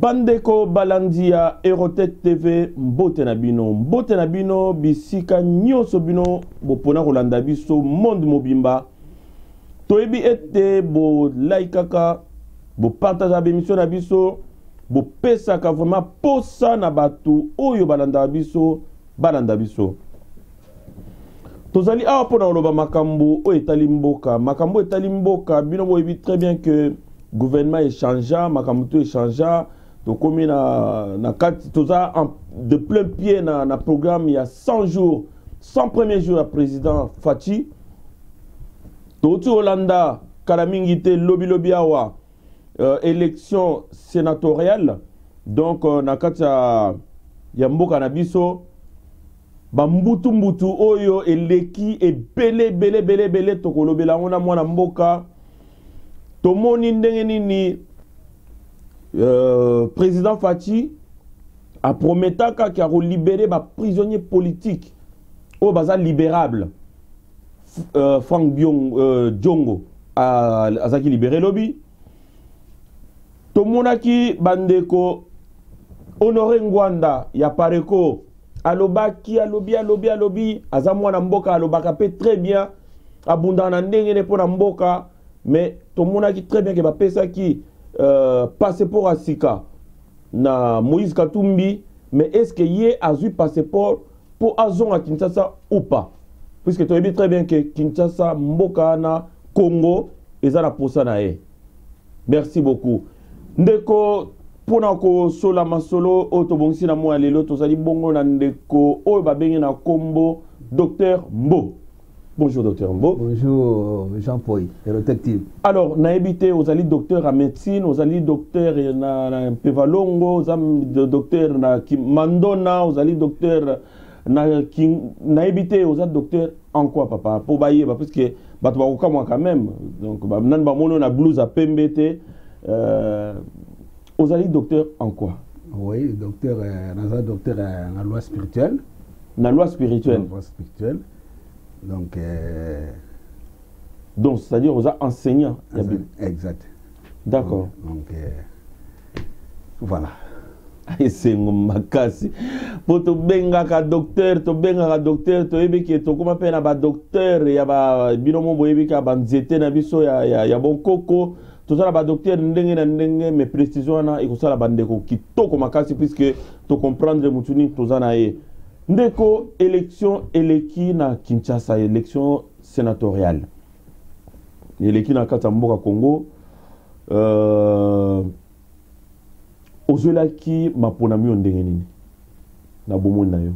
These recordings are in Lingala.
Bandeko Balandia Erotech TV mbote na bino bisika nyonso bino bopona kolanda biso monde mobimba toyebi ete bo laikaka bo partage émission na biso bo pesaka vraiment posa na batu oyo balanda biso tozali awa pona oloba makambo o etali mboka bino boyebi très bien que gouvernement échangea makambo échangea to komi na kati toza de plein pied na programme il y a 100 jours 100 premiers jours à président Fachi Toti Hollanda kalamingite lobby awa élection sénatoriale donc na kati ya mboka na biso bambutu oyo eleki ebele tokolobela ngona mwana mboka tomoni ndenge nini président Fachi a prometaka ki a libéré ba prisonniers politiques au baza libérable Frank Diongo azaki libéré lobby tomonaki bandeko Honoré Ngwanda ya Pareko alobaki alobi aza mwana mboka alobaka pe très bien abundana ndenge ne pona mboka mais tomonaki très bien que ba pesa ki passeport à Sika na Moïse Katumbi mais est-ce que yé a eu passeport pour azon à Kinshasa ou pas puisque tu sais très bien que Kinshasa mboka na Congo ezala posa na e. Merci beaucoup ndeko pona ko sola masolo otobongisi na mwa lelo tozali bongo na ndeko oyo babengi na kombo Docteur Mbo. Bonjour Docteur Mbo. Bonjour Jean-Paul, Erotech. Alors, na habité aux alliés docteur en médecine, aux alliés docteur na Pevalongo, aux alliés docteur na Mandona, aux alliés docteur na habité aux alliés docteur en quoi papa? Pour bailler parce que bah tu vas moi quand même. Donc nan ba mono na blouse à PMBT aux alliés docteur en quoi? Oui, docteur docteur en loi spirituelle. Na loi spirituelle. Loi spirituelle. Donc, c'est-à-dire aux enseignants. Exact. D'accord. Donc, voilà. C'est makasi. Pour te benga ka docteur, to ebe ki to kuma pe na ba docteur ya ba binomo boyebi ka ba nzete na biso ya bon koko. To sala ba docteur ndenge na ndenge mais précision na ikosala bandeko kitoko makasi puisque to comprendre mutuni to zana e. Ndeko élection eleki na Kinshasa élection sénatoriale. Eleki na Katamboka Congo ozolaki maponami ndenge nini na bomoni na yo?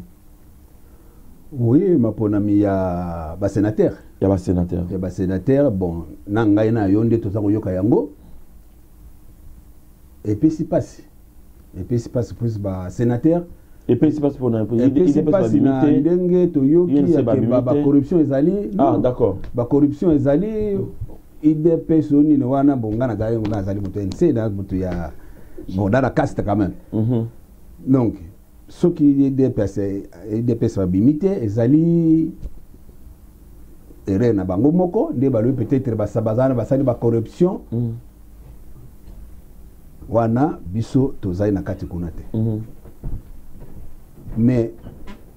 Oui, maponami ya ba sénateur. Ya ba sénateur. Ya ba sénateur bon na ngai na yo nde toza koyoka yango. Et puis c'est passé plus ba sénateur. Et puis c'est pas pour na ndenge toyoki ya ba corruption ezali. Ah d'accord. Ba corruption ezali IDP soni ne wana bongana gaye ngona ezali moto NC na moto ya bon dans la caste quand même. Donc ce qui IDP ça bimité ezali erena bango moko nde balo peut-être ba sabazana basali ba corruption. Wana biso tozai na kati kunate. Mais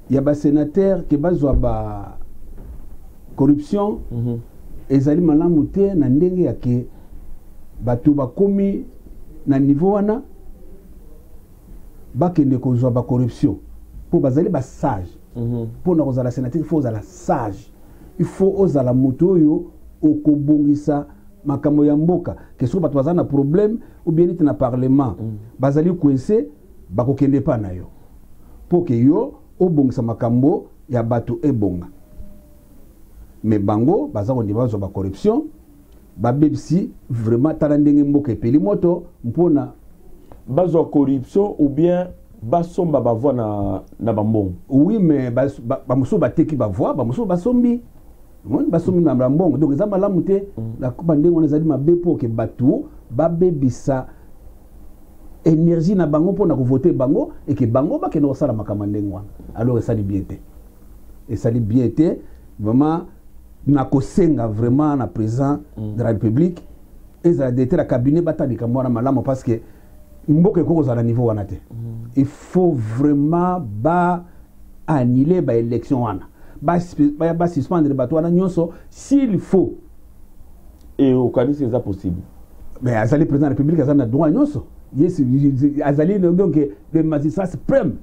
il y a des sénateurs qui ont ba corruption et ali malamu te na ndenge ya ke batu bakomi na niveau wana bakende kozwa ba corruption pour bazali ba sage pour na kozala sénateur il faut ozala sage il faut ozala moto yo okobongisa makambo ya mboka que so batu bazana problème ou bien ite na parlement bazali coincé bakokende pa na yo pour que yo obongisa makambo ya bato ebonga mais bango baza ko ndibazo ba corruption ba bebsi vraiment tala ndenge mboka epeli moto mpona bazo corruption ou bien basomba ba voix na bambongo. Oui mais ba muso ba teki ba voix ba muso ba sombi basombi na bambongo donc ezama lamu te la ko ndenge on ezali mabe pour que batu ba bebisa énergie na bango pour na voter bango et que bango ba ke no sala makamande ngwa alors ça dit bien té et ça dit bien té vraiment na kosenga vraiment na président de la République et ça a été la cabinet batali kamwana malamu parce que mboka eko à niveau wana te. Il faut vraiment annuler ba élection wana. Ba suspendre bato wana nyonso s'il faut. Et au Canada c'est ça possible. Mais Azali président de la République Azali a droit nyonso. Yes, Azali donc le magistrat suprême.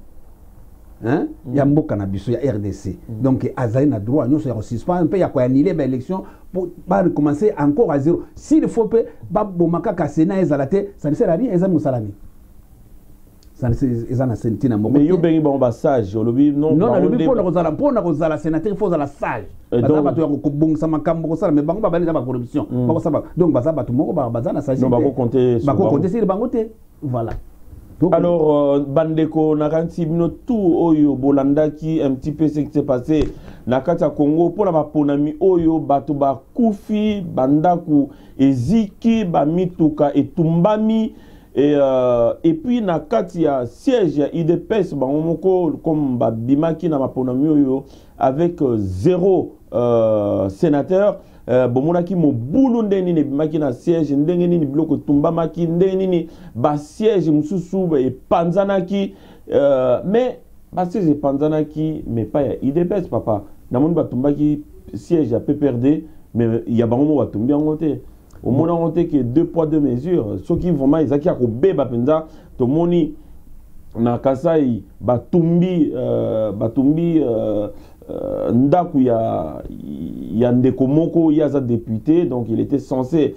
Hein? Il y a mboka na biso ya RDC. Donc Azali na droit nyonso ya suspendre un peu ya ko annuler ba élection pour recommencer encore à zéro. S'il faut pe ba bomaka ka Sénat ezalate, ça ne sert à rien ezali musalami. Ça ne sert à sentina mboka. Mais yo bengi ba sage, olobi non. Non, olobi pour na kozala sénateur, il faut la sage. Baza bato ya ko bongisa makambo ko sala mais bango ba bali ba corruption. Bako saba. Donc baza bato moko baza na sage. Non bako compter sur bango te. Voilà. Alors, Bandeko, Nakanti tout Oyo, Bolandaki, un petit peu ce qui s'est passé. Nakata Congo, pour la Ponami Oyo, Batuba Koufi, Bandaku, Eziki, Bamituka et Tumbami. Et puis, Nakati, il y a siège, il y a IDPS, comme Bimaki, Namaponami Oyo, avec 0 sénateur. Bomonaki mo boulou ndeni ne bimaki na siège ndenge nini bloko tumbamaki ndenge nini ba siège mususu e panzanaki mais ba siège panzanaki mais pas ya IDPS papa na moni ba tumbaki siège ya PPRD mais il y a bango ba tumbi ngote au mona ngote que 2 poids 2 mesures ceux qui vraiment izaki ya ko beba penza to moni na Kasai ba tumbi Ndaku ya ndeko moko yaza député donc il était censé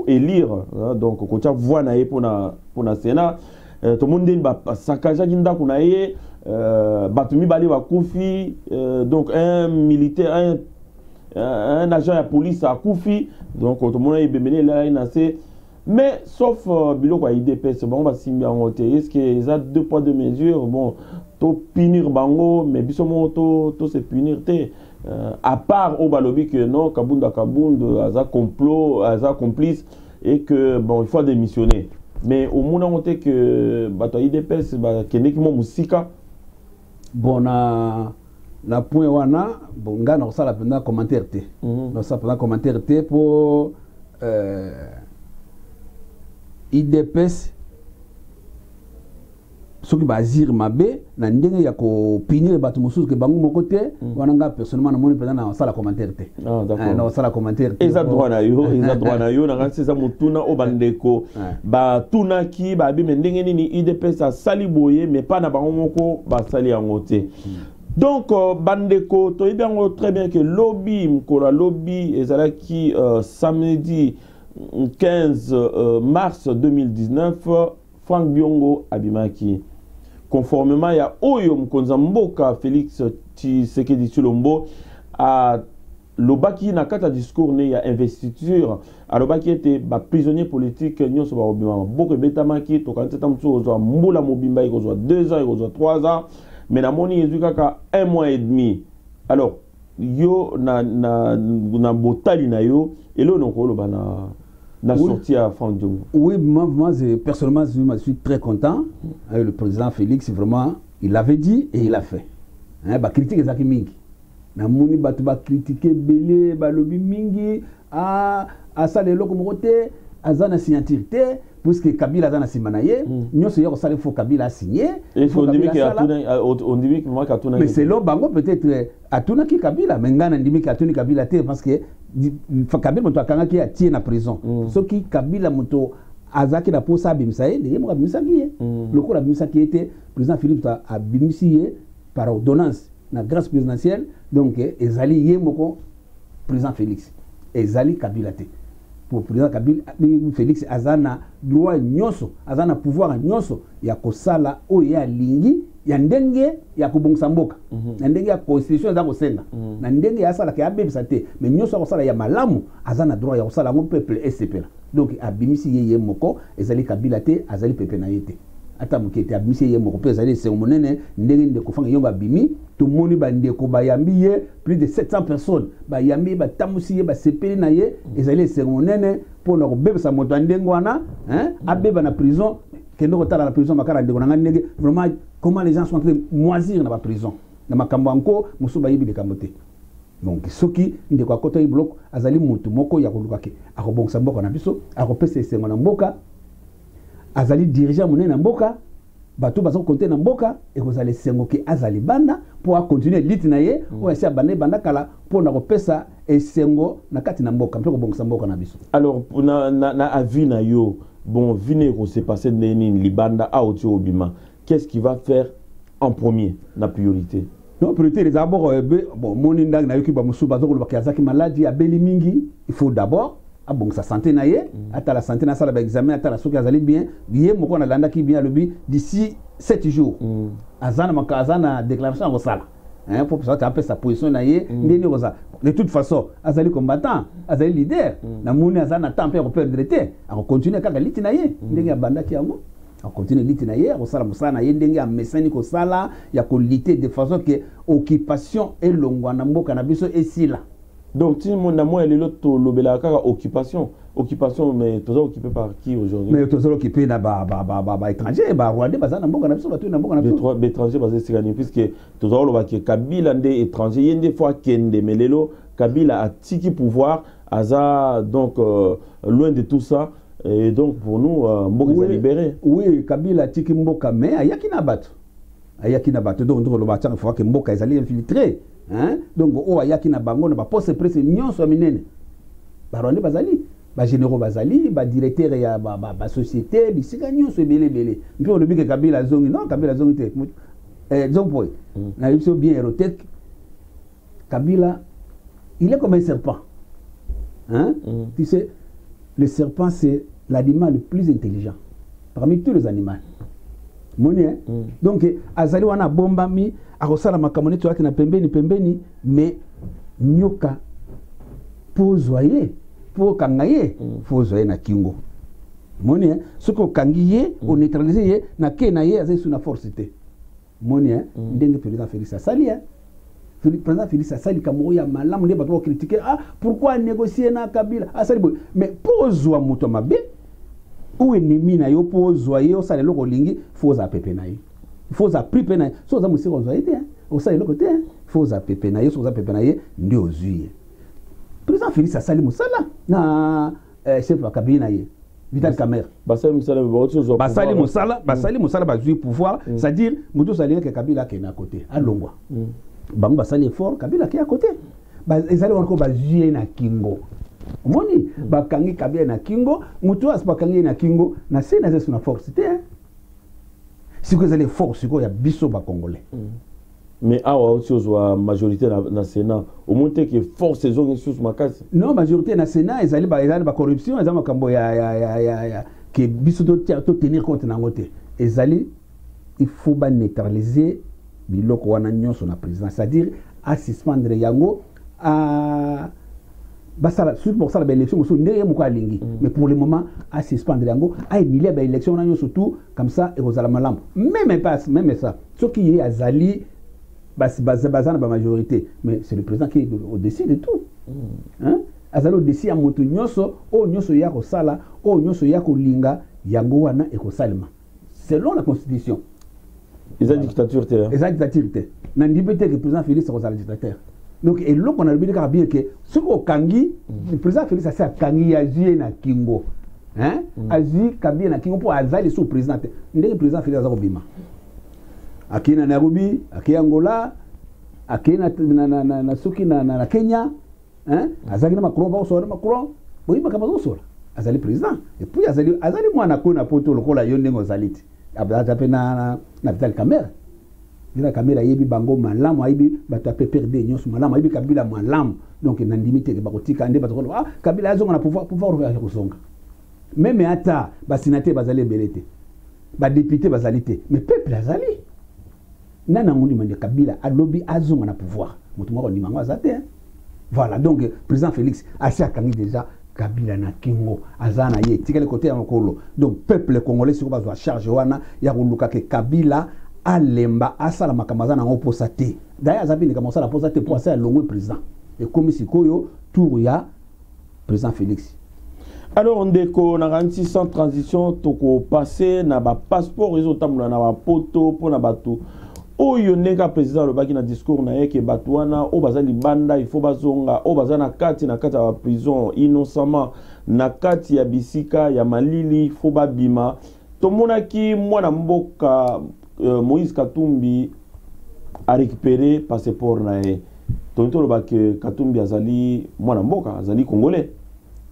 élire hein, donc ko tia voix na ye pour na Sénat tout le monde dit ba sakaja ndaku na ye batumi bali ba kufi donc un militaire un agent de police a kufi donc tout le monde est bémené là il c'est mais sauf biloko IDPS bon ba simbi en côté est-ce que ils a 2 poids 2 mesures bon to punir bango mais bisomo to se punir te à part au balobi que non Kabunda aza complot aza complice et que bon il faut démissionner mais au monde on dit que bato IDPS ba keneki mo musika bon na point wana bon ngana osala pena commentaire te na osala pena commentaire te pour IDPS ce qui va dire mabe na ndenge ya ko punir bato mosusu ke bango moko te wana nga personnellement na moni pena na sala commentaire te na sala commentaire te eza droit na yo na ngasi za mutuna o bandeko ba tunaki ba bi ndenge nini IDPS a sali boye mais pas na bango moko ba sali yango te donc bandeko to yebango très bien que lobby mkola lobby ezalaki samedi 15 mars 2019 Franck Biongo abimaki conformément à Oyo Mkonza Mboka Félix Tshisekedi Tshilombo à lobaki na kata discours ne ya investiture à lobaki était ba prisonnier politique nyonso ba obima boko betamaki to kanteta mtso zo mbula mobimba iko zo 2 ans iko zo 3 ans mais na moni ezukaka 1 mois et demi alors yo na botali na yo elo nokolo bana la sortie à Franck Biongo. Oui, moi personnellement, je suis très content. Le président Félix, vraiment, il l'avait dit et il l'a fait. Bah, critique les Zaki Mingi. Na moni ba critiquer belé, ba lobby Mingi, à ça les locaux moté, à zana signature té, puisque Kabila zana simanaye, nous se yoko sale faut Kabila signé. Et on dit que moi Katuna. Mais c'est là bango peut-être atuna ki Kabila, mais ngana ndimi ki atuni Kabila té parce que Kabila moto akanga ki atie na prison. Ce qui Kabila moto azaki na posa bimsaye, de yemo bimsaki. Le cours bimsaki était président Philippe a bimsié par ordonnance na grâce présidentielle donc ezali yemoko président Félix ezali Kabila té. Pour président Kabila Félix azana droit nyonso azana pouvoir nyonso ya kosala oyo ya lingi ya ndenge ya kubongisa mboka na ndenge ya constitution za kosenga na ndenge ya sala ke abebisa te mais nyonso kosala ya malamu azana droit ya kosala ngo peuple SCP donc abimisi yeye moko ezali Kabila te azali peuple na yete ata mukete abimisi yeye moko pe ezali se monene ndenge ndeko fanga yomba bimi to moni ba ndeko bayambi ye plus de 700 personnes bayambi ba tamusi ye ba sepeli na ye ezali se monene pour na kobebisa moto ndenge wana abeba na prison kendo kotala na prison makara ndeko na ndenge vraiment comment les gens sont en train de moisir na ba prison na makambo anko musuba yibi de kamote donc soki ndeko akoto yi bloc azali mutu moko ya koluka ke akobongsa mboka na biso akopesa esengo na mboka azali dirigeant monene na mboka bato baza compter na mboka et vous allez sengo ki azali banda pour continuer lit na ye ou essayer banda kala pour na kopesa esengo na kati na mboka mpe ko bongisa mboka na biso. Alors na avis na yo bon vine ko se passer neni libanda a oti obima, qu'est-ce qui va faire en premier la priorité? Non, priorité d'abord bon moni ndang na yoki ba musu bazo ko bakazaki maladie abeli mingi, il faut d'abord bon sa santé na ye ata la santé na sala ba examen ata la soki azali bien ye moko na landa ki bien lobi d'ici 7 jours azana makazana déclaration ko sala hein pour ça taper sa position na ye ndeni ko ça de toute façon azali combattant azali leader na moni azana temps pour perdre te a continuer kaka liti na ye ndenge ya bandaki yango a continuer liti na ye ko sala musala na ye ndenge ya mesani ko sala ya ko liter de façon que occupation elongwa na mboka na biso esila. Donc, si mon amour est l'autre, l'obéla occupation, mais tu es occupé par qui aujourd'hui? Mais tu es occupé par étranger, par Rwandais, par étranger, puisque tu es Kabila étranger, il y a des fois Kende, mais Kabila a tiki pouvoir, Aza, donc loin de tout ça, et donc pour nous, Mboka est libéré. Oui, Kabila a tiki Mboka, mais Ayakina Bat. Donc, il faut que Mboka est infiltré. Hein? Donc o ayaki na bango na ba poste presse nyonso minene barone bazali ba généraux bazali ba directeur ya ba société bisika nyonso ebele mpe le bike Kabila zongi non Kabila zongi te zompoy na biso bien érotique Kabila il est comme un serpent hein tu sais le serpent c'est l'animal le plus intelligent parmi tous les animaux moni hein donc azali wana bombami akosala makamoni to na pembeni mais nyoka pozoye po kangaye pozoye na kingo moni hein soko kangiye o neutraliser ye na ke na ye azali suna force te moni hein ndenge président Félix asali hein président Félix asali kamo ya malamu ne bato critiquer pourquoi négocier na Kabila asali mais pozwa muto mabe ou ennemi na yo pozoye o sala loko lingi foza pepe na ye faut za priper na so za musiko zo été au ça le côté faut za pepe na ye so za pepe na ye ndi ozuye président Félix asali musala na chef wa kabina ye Vital Kamerhe basali musala bazui pouvoir c'est-à-dire muto sali que Kabila ke na côté alongwa bango basali fort Kabila ke à côté ezali encore bazui na kingo moni bakangi Kabila na kingo muto asbakangi na kingo na sena zesu na force te si vous allez force il y a biso ba congolais mais awa aussi la majorité na Sénat au moins que force zone sur makasi non majorité na Sénat ils allaient ba corruption ils makambo ya que biso to tenir compte na ngote ils allaient il faut ba neutraliser biloko wana nyonso na président c'est-à-dire à suspendre yango à basala pour ça l'élection muso ndeye muko alingi mais pour le moment à suspendre yango a éniler ba élection na surtout comme ça et rozala malambo même ça ce qui est azali bazana ba majorité mais c'est le président qui décide de tout hein azali décide à moto nyonso o nyonso ya ko sala o nyonso ya ko linga yango wana e ko salima selon la constitution les dictatures na ndibete que président Félix rozala dictateur. Donc et là on a bien que ce qu'on kangi le président Félix a kangi azie na kingo hein azie kabia na kingo pour azali sous président ndenge président Félix a kobima akina Nairobi akia Angola akina na soki na Kenya hein azali na Macron ba so na Macron boyiba kama so azali président et puis azali mwana ko na poto lokola yo ndenge ozaliti abata pe na Vital Kamerhe la caméra yebi bango malamu aibi batape perdre nyonso malamu aibi Kabila malamu donc na limite ke bakotika ande batoko Kabila azonga na pouvoir ouvrir kozonga même ata ba sénateur bazali belete ba député bazali te mais peuple azali nana ngundi mande Kabila alobi azonga na pouvoir mutu moko ni mango azate voilà donc président Félix achakangi déjà Kabila na kingo azana ye tikele côté ya mokolo donc peuple congolais siko bazwa charge wana ya koluka ke Kabila alemba asala makambaza na ngoposa te d'ailleurs azabi ni kamosala posa te pour asala longo président et comme sikoyo tour ya président Félix. Alors ndeko na ranti sans transition toko passer na ba passeport réseau tamula na ba poto pour na batu oyo neka président le baki na discours na yeke batwana o bazali banda il faut bazonga o bazana kati na kati ya prison innocemment na kati ya bisika ya malili faut babima tomonaki mwana mboka Moïse Katumbi a récupéré passeport na ye. Tonto ba que Katumbi azali mwana mboka azali congolais.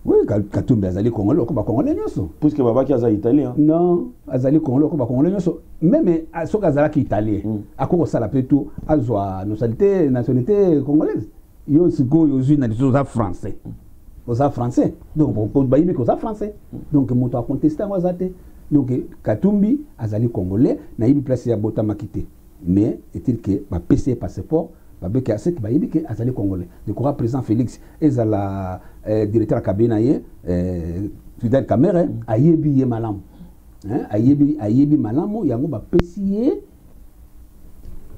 Oui, Katumbi azali congolais ko ba congolais nyoso. Puisque babaki azali italien. Non, azali congolais ko ba congolais nyoso. Même soka azalaki italien. Akoko sala pe tout azwa nationalité congolaise. Yo siko yo zui na disoza français. Oza français. Donc on ba yibi ko za français. Donc moto a contesté ngwazate. Donc Katumbi azali congolais na yibi place ya bota makité. Mais est-il que ba PC passeport babeke aset ba yibi ke azali congolais. Le corps président Félix ezala directeur cabinet ye Fidel Kamere ayebi ye malamu. Hein ayebi malamu yango ba PC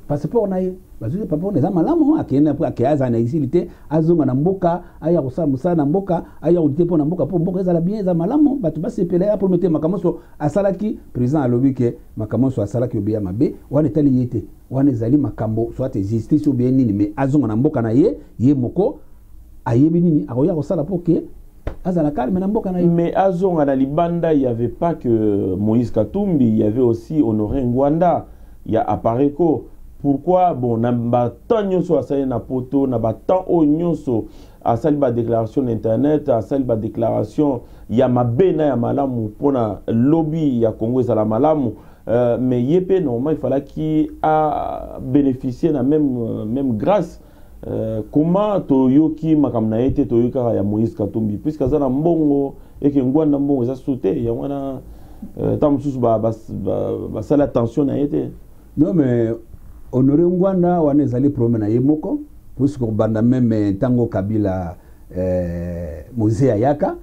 passeport na ye. Bazuze papa on eza malamu akena pour akaza na exilité azonga na mboka aya kosa musa na mboka aya odite po na mboka po mboka ezala bien eza malamu batu basepela ya pour mettre makamoso asalaki président alobi ke makamoso asalaki obiya mabe wana etali yete wana ezali makambo soit justice ou bien nini mais azonga na mboka na ye moko ayebi nini akoya kosala po ke azala calme na mboka na ye. Mais azonga na libanda il y avait pas que Moïse Katumbi, il y avait aussi Honoré Ngwanda, il y a Apareko. Pourquoi bon na tant nyonso asali na poto na tant o nyonso asali ba déclaration internet asali ba déclaration ya mabena ya malamu pona lobby ya Congo ezala malamu mais yepé normalement il fallait qu'il a bénéficié na même grâce comment toyoki makamna été toyoka ya Moïse Katumbi puisque azana mbongo et que Ngwanda mbongo eza sauté ya wana tant sous ba sala attention na été. Non mais Honoré Ngwanda wana ezali problème na ye moko puisque banda même tango Kabila Mosé Ayaka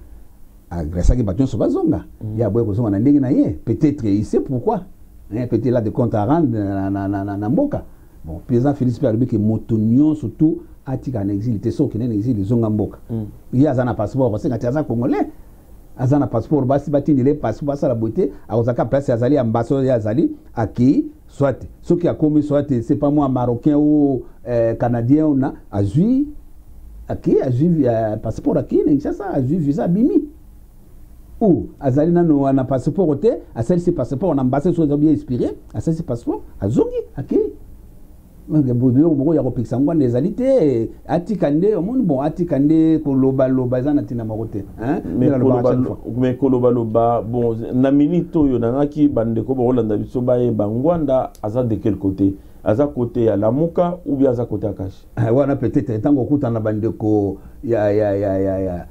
agresaki baton so bazonga ya boye kozonga na ndenge na ye peut-être il sait pourquoi peut-être là de compte à rendre na mboka bon président Félix Perbi que motonyon surtout atika na exil te so kene na exil zonga mboka il a na passeport parce que aza congolais azana passeport basi batindile passeport ça la beauté azaka place azali ambassadeur ya azali aki soit ce qui a commis soit c'est pas moi marocain ou canadien ou na azui aki azui passeport aki na ça azui visa bimi ou azali na passeport te asali ce passeport na ambassade soit bien inspiré asali ce passeport azungi aki bodo moko ya kopikisa ngwanda ezali te atikande omoni bon atikande koloba eza na tina moko te mais koloba bon na minute oyo nangaki bandeko bakolanda biso bayeba ngwanda aza de quel côté aza côté ya Lamuka ou bien aza côté ya Kashi wana peut-être ntango okutana bandeko ya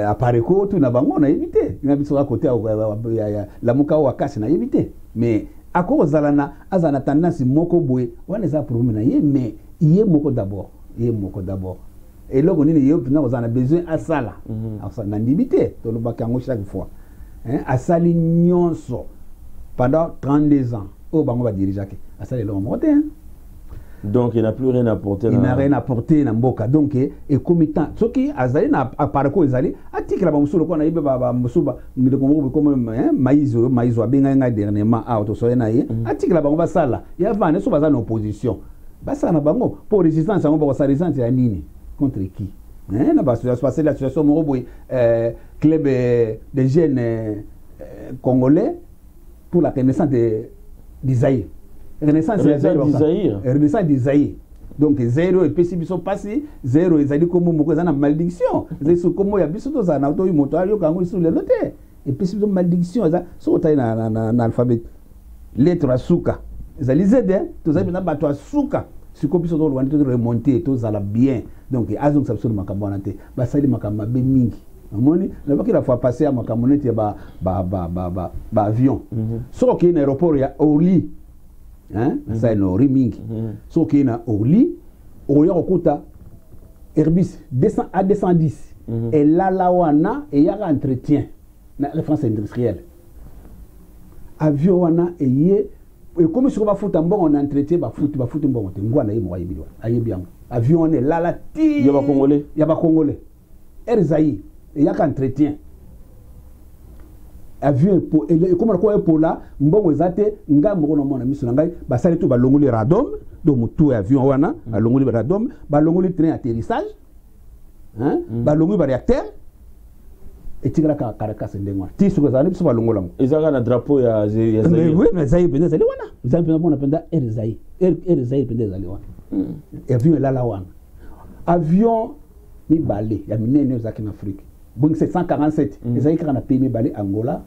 Apareko tu na bango na éviter na biso ka côté ya Lamuka ou Kashi na éviter mais ako zalana azana tendance moko boye wana za problème na ye mais yé moko d'abord et logo nini yo na ozana besoin asala asa na ndibité to lobaka ngo chaque fois asali nyonso pendant 32 ans o bango ba dirigeake asali lo moté donc il n'a plus rien à apporter il n'a rien à apporter na mboka donc et comitant soki azali na Apareko ezali atikela ba musolo ko na yibe ba musuba ngile ko mo comme maizo abenga nga dernièrement auto so na ye atikela bango basala ya vane so baza na opposition basala na bango pour résistance ngo ba sa résistance ya nini contre qui na ba se passer la situation mo boy club de jeunes congolais pour la renaissance d'Isaïe. Renaissance d'Isaïe. Donc zéro et puis si biso passé zéro ezali comme moko za na malédiction c'est comme ya biso to za na to moto ayo kango sur le noté et puis si biso malédiction za so tayi na alphabet lettre asuka ezali zede to za na bato asuka siko biso to lwandi to remonter to za la bien donc azong sa biso makambo na te ba sali makambo be mingi amoni na baki la fois passer à makambo neti ba avion so ki na aéroport ya Orly ça no rimingi so ki na Orly oya okuta Airbus 200 à 210 et là wana et ya entretien na référence industrielle avion wana et comme sur ba futa mbongo na entretien ba futa mbongo te ngwana yimo ayibilwa ayibiango avion ne la ti ya ba congolais Erzaï et ya entretien avion pour et comme quoi pour là mbongo ezate nga moko na mona miso ngai ba sali to ba longoli radom do mutu avion wana ba longoli radom ba longoli train atterrissage ba longoli ba réacteur etikala ka Caracas ndengwa ti suko za biso balongola ezaka na drapeau ya Zaire oui mais Zaire pende zali wana Zaire pende bona penda Zaire pende zali wana avion la wana avion mi balé ya minene zaki en Afrique bon 747 ezali kaka na pays mi balé Angola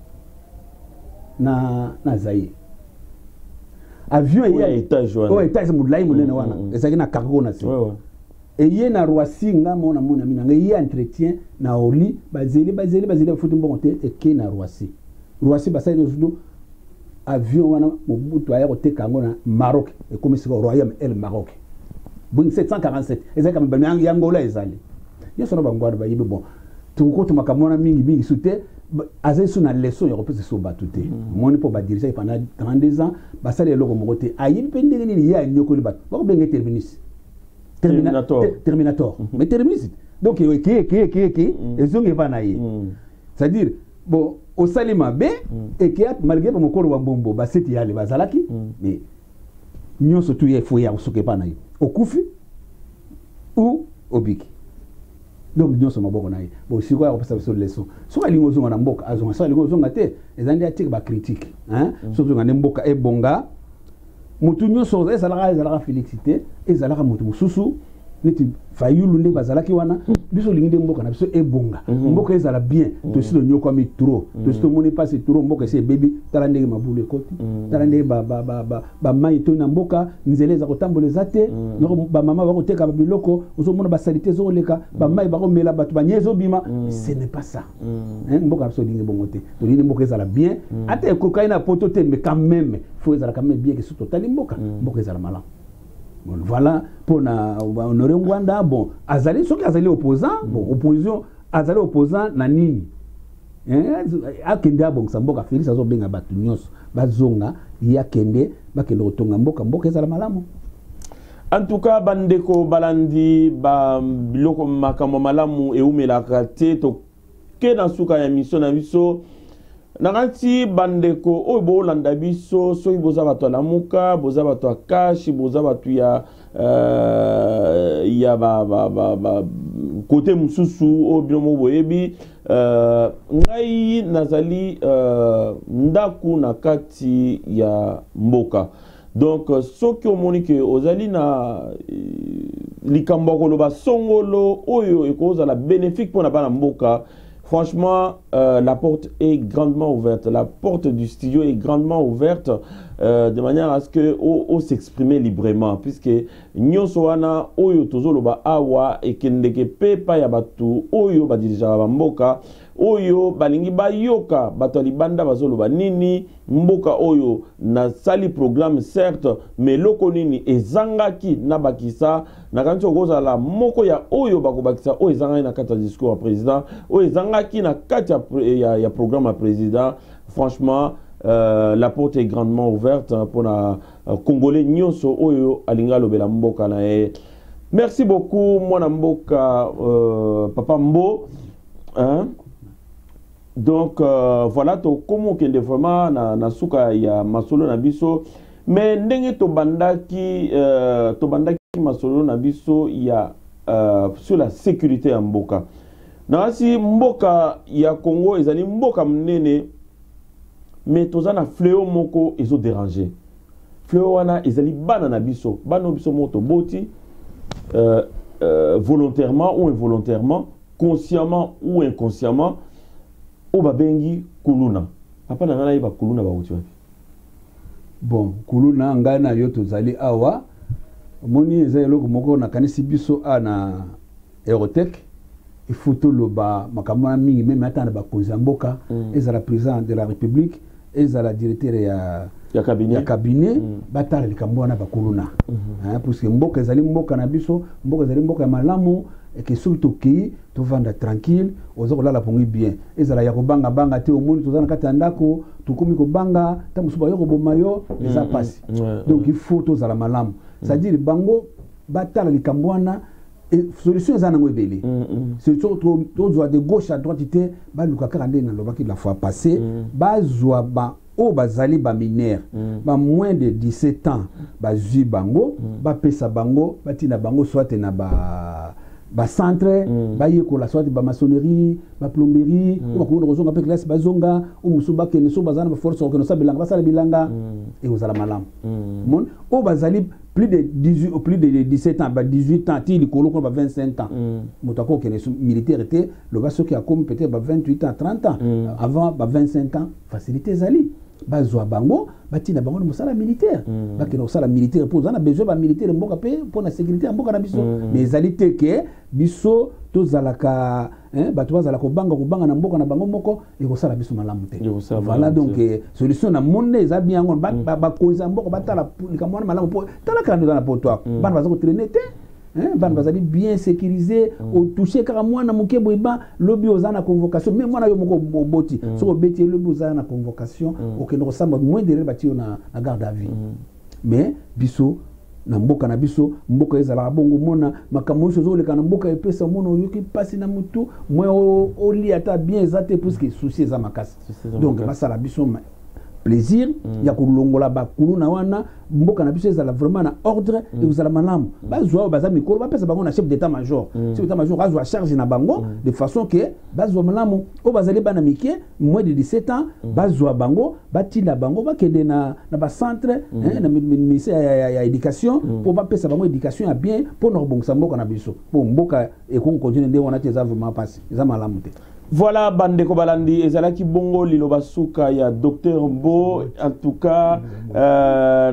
na Zaire avion ya étage wana étage mulai munene wana ezali na cargo na si et y na Roissy nga mona mina ngai entretien na oli bazeli futu mbongote et ke na Roissy basali no avion wana mobutu aya ko tekango na Maroc et comme c'est royaume el Maroc bon 747 ezali kam banang yangola ezali yeso no bangwada ba yibe bon tuko makamona mingi sute azali sous na leçon ya repose so batute moni po ba diriger pendant 32 ans basali eloko mokote ayibi pendenge ni ya nyoko ni bat ba ko benge Terminator. Mais Terminator. Donc, ils ont pas c'est-à-dire, bon, au Salima B, et qui a malgré mon corps ou bombo, bah c'est y a les bazalaki, mais nous surtout il faut y avoir ce qui est pas naïf. Au Koufi ou au Biki. Donc, nous sommes bon naïf. Bon, si quoi, on peut savoir sur les leçons. Soit les gens en boka, soit les gens en athée, les indiatique ba critique, hein, surtout en boka et bonga. Mutunyo so ezalaka félicité ezalaka mutu mususu neti fayulu nde bazalaki wana biso linginde mboka na biso ebonga mboka ezala bien to silo nyoko mi trop to silo moni passe trop mboka se baby tala ndenge mabulu ekoti tala ndenge ba mai to na mboka nzeleza kotamboleza te nyoko ba mama bako teka biloko uzomona ba salite zo leka ba mai bako mela batu ba nyezo bima ce n'est pas ça mboka biso lingi bongote to linginde mboka ezala bien ate kokaina poto te mais quand même faut ezala quand même bien que surtout tali mboka ezala malamu. Bon, voilà pour honorer Rwanda. Bon, azali ceux qui azali opposant, bon opposition azali opposant na nini. Akende bon samboka Félix azo benga batu nyos bazonga ya kende bakende otonga mboka ezala malamu. En tout cas bandeko balandi ba biloko makambo malamu eumela kate to ke na suka ya mission na biso. Nanganti bandeko oyo bolanda biso soki boza bato lamuka boza bato akashi boza bato ya côté mususu o binomo boyebi ngai nazali ndaku na kati ya mboka donc soki omoni ke ozali na likambo koloba songolo oyo ekozala bénéfique pour na bana mboka. Franchement, la porte est grandement ouverte. La porte du studio est grandement ouverte de manière à ce que on s'exprimer librement. Puisque nyonso wana oyo tozoloba awa ekendeke pe pa ya batu oyo ba dirija ba mboka oyo balingi bayoka bato libanda bazoloba nini mboka oyo na sali programme certes mais loko nini ezangaki na bakisa na kanti okozala moko ya oyo bakobakisa oyo ezangaki na kati ya discours ya président oyo ezangaki na kati ya programme ya président. Franchement la porte est grandement ouverte pour na Congolais nyonso oyo alinga lobela mboka na e. Merci beaucoup mwana mboka Papa Mbo hein? Donc voilà to komo kende vraiment na suka ya masolo na biso mais ndenge to bandaki masolo na biso ya sur la sécurité ya mboka na si mboka ya Congo ezali mboka mnene mais tozana fléau moko ezo déranger fléau wana ezali bana na biso moto boti volontairement ou involontairement consciemment ou inconsciemment o babengi kuluna papa na ngana yeba kuluna ba uti wapi bon kuluna ngana yo tozali awa moni ezelo moko na kanisi biso ana Aerotech ifuto loba makamana mingi même atana ba kozamboka ezala président de la République ezala directeur ya cabinet batala likambo wana bakuluna parce que mboka ezali mboka na biso mboka ezali mboka ya malamu et que surtout qui to vanda tranquille ozo kolala pongi bien ezala ya kobanga banga te omoni tozana kati ndako tukomi kobanga ta musuba yo kobomayo eza pasi donc il faut tozala malamu c'est-à-dire bango batala likambo wana solution ezana ngwebele c'est surtout to de gauche à droite te ba luka kande na lobaki la fois passée ba zwa ba o bazali ba mineur ba moins de 17 ans ba zui bango ba pesa bango batina bango soit na ba ba centre ba yekola soit ba maçonnerie ba plomberie ba ko rozonga pe classe ba zonga o musuba ke ne so bazana ba force ko no sa bilanga ba sala bilanga et aux alalam mon o bazali plus de 18 ou plus de 17 ans, 18 ans, il y a 25 ans. Motako qui est militaire était le bas qui a comme peut-être 28 ans, 30 ans. Avant 25 ans, facilité zali. Bazwa bango, batina bango de musala militaire. Baki no sala militaire pour zana besoin ba militaire mboka pe pour la sécurité mboka na biso. Mais zali te ke biso to zalaka bato zala ko banga na mboka na bango moko e ko sala biso malamu te. Voilà donc solution na monde eza bien ngon ba koza mboka batala likamwa malamu po tala kana na poto. Bana baza ko traîner te. Ban bazali bien sécurisé au toucher car moi na mukebo iba lobby ozana convocation même moi na yo moko boti so beti lobby ozana convocation aucun ressemble moins de bati na garde à vue mais biso na mboka na biso mboka ezala bongo mona makambo zo leka na mboka epesa mono yoki pasi na mutu moi oli ata bien ezate parce que souci eza makasi donc basala biso plaisir ya kulongola bakulu na wana mboka na biso ezala vraiment na ordre et vous allez malamu bazwa baza mikolo ba pesa bango na chef d'état major chef d'état major azwa charge na bango de façon que bazwa malamu o bazali bana mike moins de 17 ans bazwa bango batinda bango bakende na ba centre na ministère ya éducation pour ba pesa bango éducation ya bien pour no bongisa mboka na biso pour mboka e ko continuer de wana te za vraiment passer za malamu te. Voilà, Bandeko Balandi, ezalaki bongo liloba suka ya Dr Mbo. En tout cas,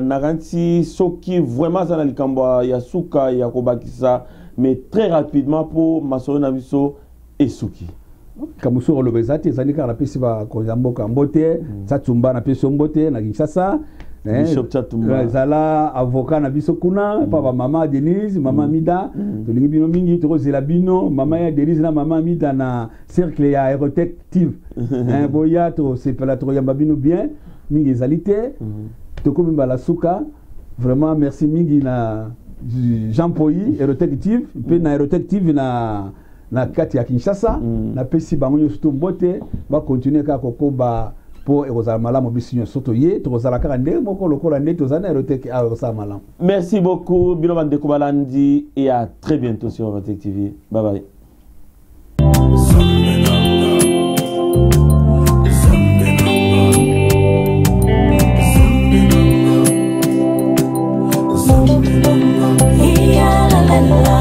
naranti soki vraiment zana likamba ya suka ya kobakisa, mais très rapidement pour masoro na biso esuki. Kamuso lo bezati ezali kala pesi ba kozamboka mbote, satumba na peso mbote na Kinshasa. Bishop Chatumba zala avocat na biso kuna papa mama Denise mama Mida tolingi bino mingi tokozela bino mama ya Denise na mama Mida na cercle ya aérotective boya to sepela to yamba bino bien mingi ezalité to komi mbala suka vraiment merci mingi na Jean Poyi aérotective pe na aérotective na kati ya Kinshasa na pesi bango nyusto mbote ba continuer ka kokoba pour Erosa Malam Obisinyo Sotoye, Torosala Karande, Moko Lokola Netozana, Erotec à Erosa Malam. Merci beaucoup, Biloban de Kobalandi, et à très bientôt sur Erotec TV. Bye bye. La la la